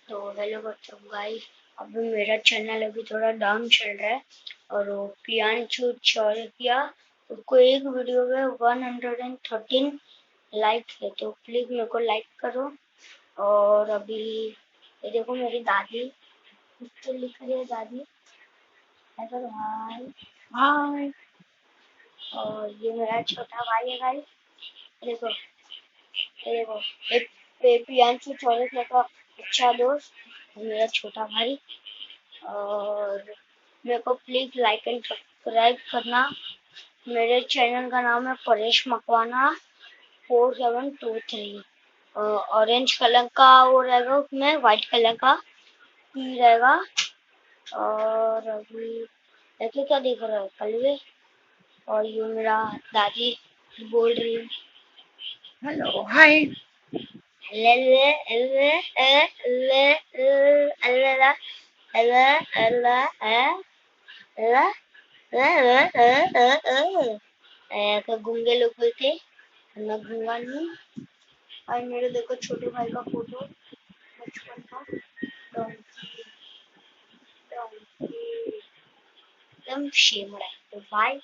तो हेलो बच्चों गाइस, अभी मेरा चैनल अभी थोड़ा डाउन चल रहा है और वो प्रियांशु चौरसिया उसको एक वीडियो में 113 लाइक है, तो प्लीज मेरे को लाइक करो। और अभी ये देखो मेरी दादी कुछ तो लिख रही है, दादी हेलो हाय हाय। और ये मेरा छोटा भाई है गाइस, देखो ये देखो ये प्रियांशु चौरसिया का अच्छा दोस्त मेरा छोटा भाई। और मेरे को प्लीज लाइक एंड सब्सक्राइब करना। मेरे चैनल का नाम है परेश मकवाना 4723। ऑरेंज कलर का वो रहेगा, उसमें व्हाइट कलर का पी रहेगा। और अभी ऐसे क्या दिख रहा है कलवे। और ये मेरा दादी बोल रही है हेलो हाय। ऐसा गूंगे लोग बोलते मैं गूंगा नहीं। और मेरे देखो छोटे भाई का फोटो बचपन का, डोंकी डोंकी एकदम शेमड़ा है। तो बाय।